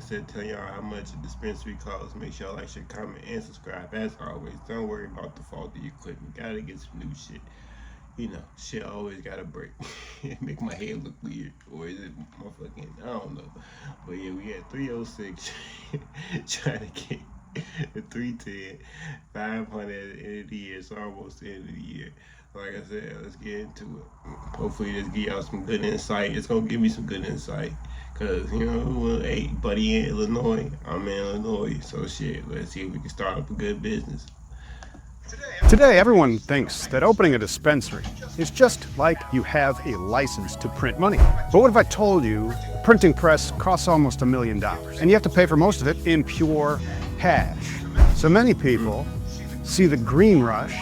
instead of telling y'all how much a dispensary costs, make sure y'all like, share, comment, and subscribe. As always, don't worry about the faulty equipment. Gotta get some new shit. Shit always gotta break. Make my head look weird. Or is it my fucking, I don't know. But yeah, we at 306 trying to get the 310, 500 at the end of the year. It's almost the end of the year. Like I said, let's get into it. Hopefully this give y'all some good insight. It's gonna give me some good insight. Cause hey, buddy in Illinois, I'm in Illinois. So shit, let's see if we can start up a good business. Today, everyone thinks that opening a dispensary is just like you have a license to print money. But what if I told you a printing press costs almost $1 million and you have to pay for most of it in pure cash? So many people see the green rush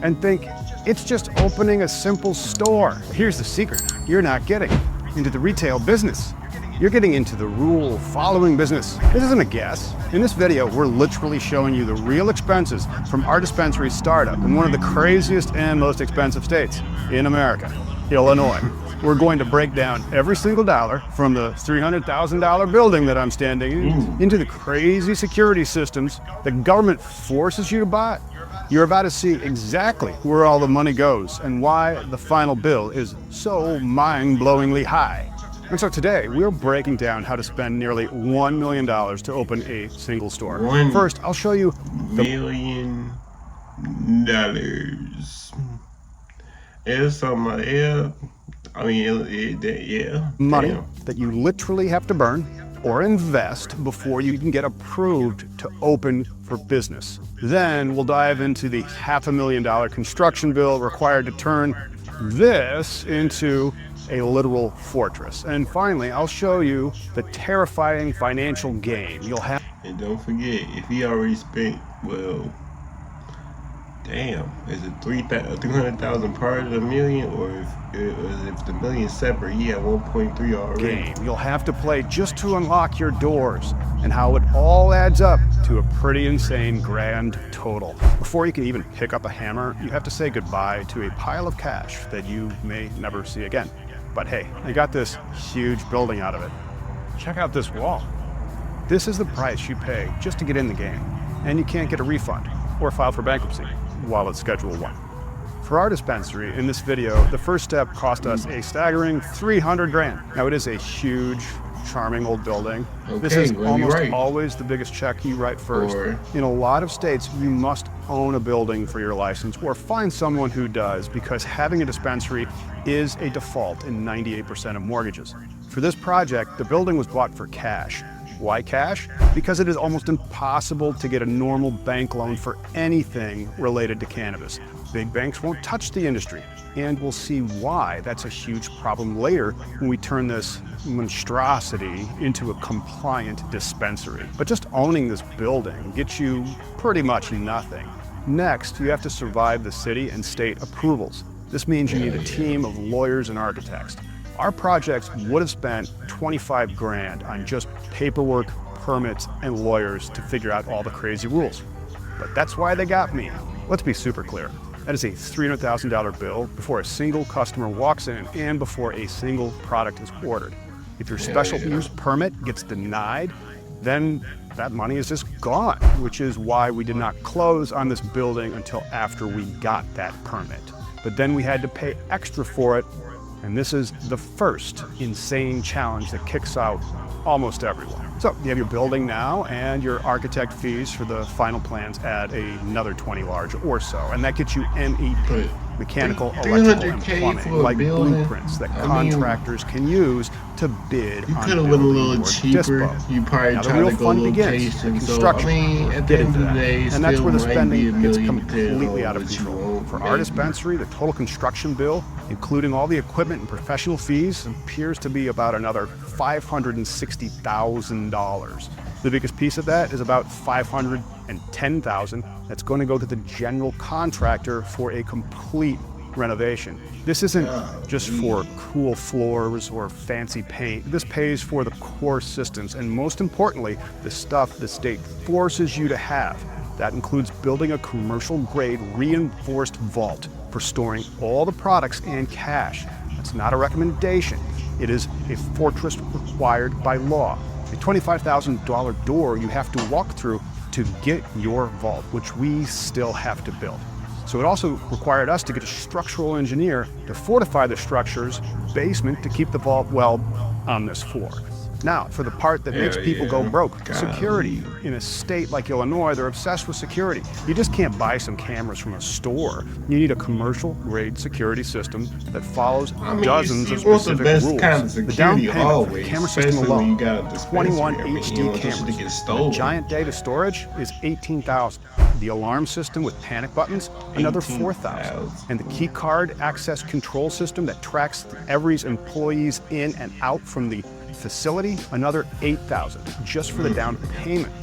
and think it's just opening a simple store. Here's the secret. You're not getting into the retail business. You're getting into the rule-following business. This isn't a guess. In this video, we're literally showing you the real expenses from our dispensary startup in one of the craziest and most expensive states in America, Illinois. We're going to break down every single dollar from the $300,000 building that I'm standing in into the crazy security systems the government forces you to buy. You're about to see exactly where all the money goes and why the final bill is so mind-blowingly high. And so today, we're breaking down how to spend nearly $1 million to open a single store. First, I'll show you $1 million. It's something, yeah. I mean, yeah. Money Damn. that you literally have to burn or invest before you can get approved to open for business. Then we'll dive into the $500,000 construction bill required to turn this into a literal fortress. And finally, I'll show you the terrifying financial game you'll have. And don't forget, if he already spent, well, damn, is it 300,000 part of the million, or if the million's separate, he had 1.3 already. Game you'll have to play just to unlock your doors, and how it all adds up to a pretty insane grand total. Before you can even pick up a hammer, you have to say goodbye to a pile of cash that you may never see again. But hey, I got this huge building out of it. Check out this wall. This is the price you pay just to get in the game, and you can't get a refund or file for bankruptcy while it's Schedule 1. For our dispensary, in this video, the first step cost us a staggering 300 grand. Now it is a huge, charming old building. Okay, this is almost right. always the biggest check you write first. In a lot of states, you must own a building for your license or find someone who does, because having a dispensary is a default in 98% of mortgages. For this project, the building was bought for cash. Why cash? Because it is almost impossible to get a normal bank loan for anything related to cannabis. Big banks won't touch the industry, and we'll see why that's a huge problem later when we turn this monstrosity into a compliant dispensary. But just owning this building gets you pretty much nothing. Next, you have to survive the city and state approvals. This means you need a team of lawyers and architects. Our projects would have spent 25 grand on just paperwork, permits, and lawyers to figure out all the crazy rules. But that's why they got me. Let's be super clear. That is a $300,000 bill before a single customer walks in and before a single product is ordered. If your special use permit gets denied, then that money is just gone, which is why we did not close on this building until after we got that permit. But then we had to pay extra for it, and this is the first insane challenge that kicks out almost everyone. So you have your building now, and your architect fees for the final plans add another 20 large or so, and that gets you MEP, mechanical, electrical, and plumbing, like blueprints that contractors can use to bid You on could have went a little building or cheaper. dispo. You probably Now the tried real to go fun begins, location. the So construction. I mean, at the Get end into of the that. day, And that's where the still might spending be gets $1 million completely out of what you control. want, For our maybe. dispensary, the total construction bill, including all the equipment and professional fees, appears to be about another $560,000. The biggest piece of that is about $510,000 that's going to go to the general contractor for a complete renovation. This isn't just for cool floors or fancy paint. This pays for the core systems and, most importantly, the stuff the state forces you to have. That includes building a commercial-grade reinforced vault for storing all the products and cash. That's not a recommendation. It is a fortress required by law. A $25,000 door you have to walk through to get your vault, which we still have to build. So it also required us to get a structural engineer to fortify the structure's basement to keep the vault, well, on this floor. Now, for the part that makes people go broke, security. In a state like Illinois, they're obsessed with security. You just can't buy some cameras from a store. You need a commercial-grade security system that follows dozens of specific rules. Kind of the down payment always, for the camera system alone, you got a 21 HD cameras, the giant data storage is $18,000. The alarm system with panic buttons, another $4,000. And the key card access control system that tracks every employee's in and out from the facility, another $8,000 just for the down payment.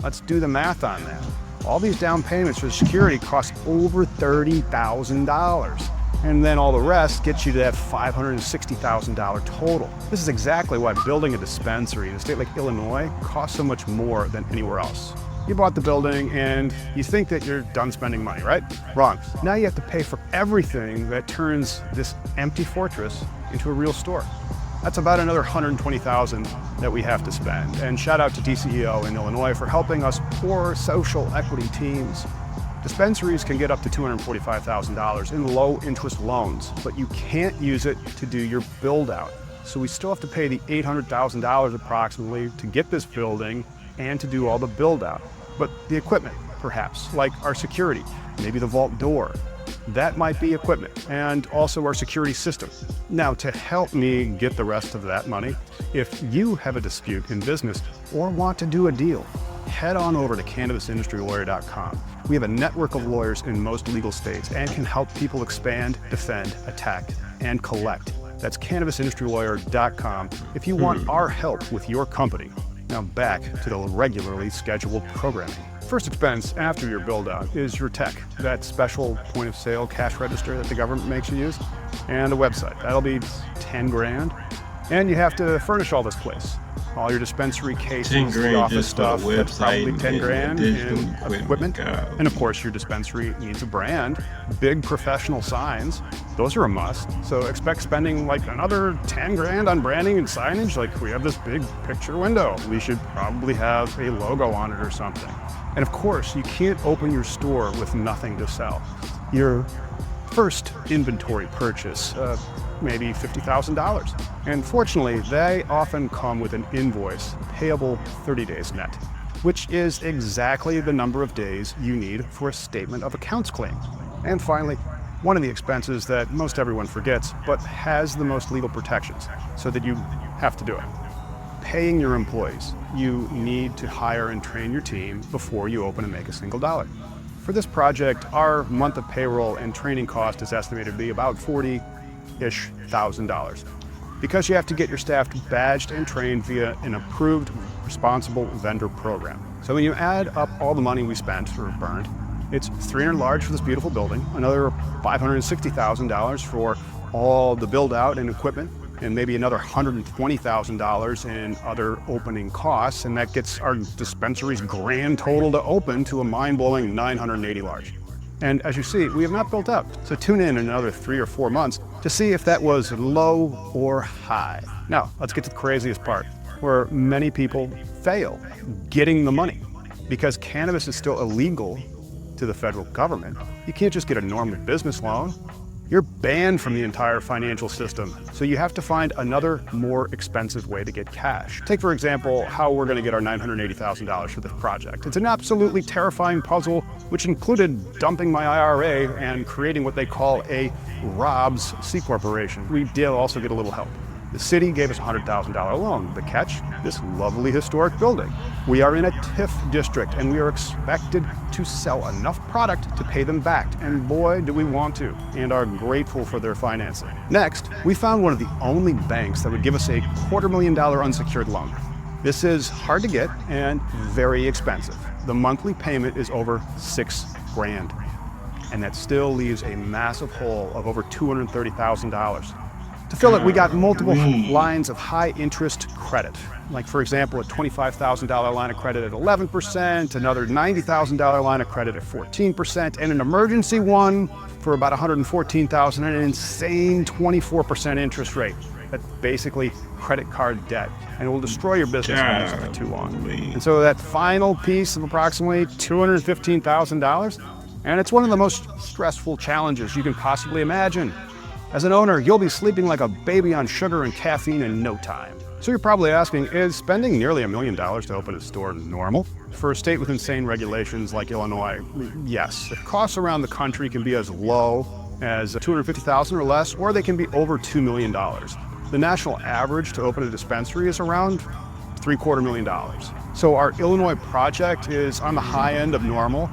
Let's do the math on that. All these down payments for security cost over $30,000. And then all the rest gets you to that $560,000 total. This is exactly why building a dispensary in a state like Illinois costs so much more than anywhere else. You bought the building and you think that you're done spending money, right? Wrong. Now you have to pay for everything that turns this empty fortress into a real store. That's about another $120,000 that we have to spend. And shout out to DCEO in Illinois for helping us poor social equity teams. Dispensaries can get up to $245,000 in low interest loans, but you can't use it to do your build out. So we still have to pay the $800,000 approximately to get this building and to do all the build out. But the equipment, perhaps, like our security, maybe the vault door, that might be equipment, and also our security system. Now, to help me get the rest of that money, if you have a dispute in business or want to do a deal, head on over to CannabisIndustryLawyer.com. We have a network of lawyers in most legal states and can help people expand, defend, attack, and collect. That's CannabisIndustryLawyer.com if you want our help with your company. Now back to the regularly scheduled programming. First expense after your build out is your tech, that special point of sale cash register that the government makes you use, and a website. That'll be 10 grand. And you have to furnish all this place. All your dispensary cases, the office stuff, that's probably 10 grand in equipment. And of course your dispensary needs a brand, big professional signs. Those are a must. So expect spending like another 10 grand on branding and signage. Like we have this big picture window. We should probably have a logo on it or something. And of course, you can't open your store with nothing to sell. Your first inventory purchase, maybe $50,000. And fortunately, they often come with an invoice payable 30 days net, which is exactly the number of days you need for a statement of accounts claim. And finally, one of the expenses that most everyone forgets, but has the most legal protections, so that you have to do it. Paying your employees. You need to hire and train your team before you open and make a single dollar. For this project, our month of payroll and training cost is estimated to be about $40,000-ish. Because you have to get your staff badged and trained via an approved responsible vendor program. So when you add up all the money we spent or burned, it's $300 large for this beautiful building, another $560,000 for all the build out and equipment, and maybe another $120,000 in other opening costs, and that gets our dispensary's grand total to open to a mind-blowing $980 large. And as you see, we have not built up, so tune in another 3 or 4 months to see if that was low or high. Now, let's get to the craziest part, where many people fail getting the money. Because cannabis is still illegal to the federal government, you can't just get a normal business loan. You're banned from the entire financial system, so you have to find another, more expensive way to get cash. Take, for example, how we're going to get our $980,000 for this project. It's an absolutely terrifying puzzle, which included dumping my IRA and creating what they call a Rob's C Corporation. We did also get a little help. The city gave us a $100,000 loan. The catch? This lovely historic building. We are in a TIF district, and we are expected to sell enough product to pay them back. And boy, do we want to, and are grateful for their financing. Next, we found one of the only banks that would give us a $250,000 unsecured loan. This is hard to get and very expensive. The monthly payment is over $6 grand, and that still leaves a massive hole of over $230,000. To fill it, we got multiple lines of high interest credit. Like, for example, a $25,000 line of credit at 11%, another $90,000 line of credit at 14%, and an emergency one for about $114,000, and an insane 24% interest rate. That's basically credit card debt, and it will destroy your business if you use it too long. Golly. And so that final piece of approximately $215,000, and it's one of the most stressful challenges you can possibly imagine. As an owner, you'll be sleeping like a baby on sugar and caffeine in no time. So you're probably asking, is spending nearly $1 million to open a store normal? For a state with insane regulations like Illinois, yes. The costs around the country can be as low as $250,000 or less, or they can be over $2 million. The national average to open a dispensary is around $750,000. So our Illinois project is on the high end of normal,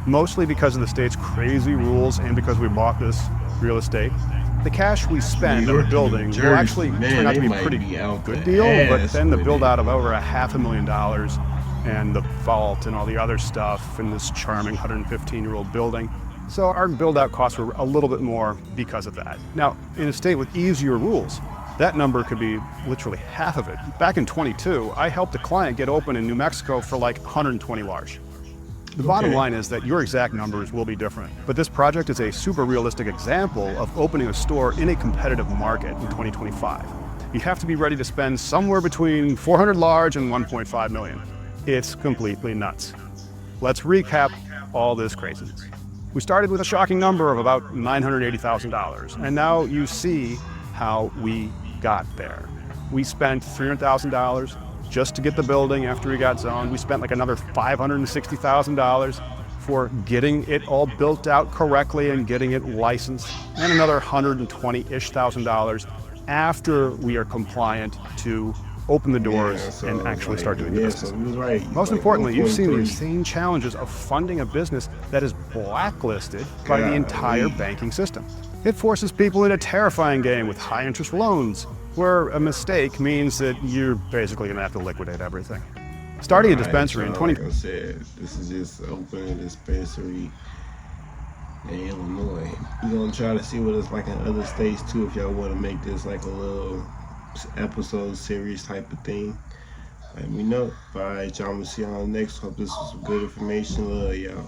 mostly because of the state's crazy rules and because we bought this real estate. The cash we spend on the building will actually turn out to be a pretty good deal, but then the build out of over $500,000 and the vault and all the other stuff in this charming 115-year-old building. So our build out costs were a little bit more because of that. Now, in a state with easier rules, that number could be literally half of it. Back in 22, I helped a client get open in New Mexico for like 120 large. The bottom line is that your exact numbers will be different, but this project is a super realistic example of opening a store in a competitive market in 2025. You have to be ready to spend somewhere between 400 large and 1.5 million. It's completely nuts. Let's recap all this craziness. We started with a shocking number of about $980,000, and now you see how we got there. We spent $300,000 just to get the building after we got zoned. We spent like another $560,000 for getting it all built out correctly and getting it licensed, and another $120,000-ish after we are compliant to open the doors and actually start doing the business. Most importantly, you've seen the insane challenges of funding a business that is blacklisted by the entire banking system. It forces people in a terrifying game with high interest loans, where a mistake means that you're basically going to have to liquidate everything. Starting a dispensary in 20... Like I said, this is just opening a dispensary in Illinois. We're going to try to see what it's like in other states too, if y'all want to make this like a little episode series type of thing. Let me know. Alright, y'all, I'm going to see y'all next. Hope this was some good information. Love y'all.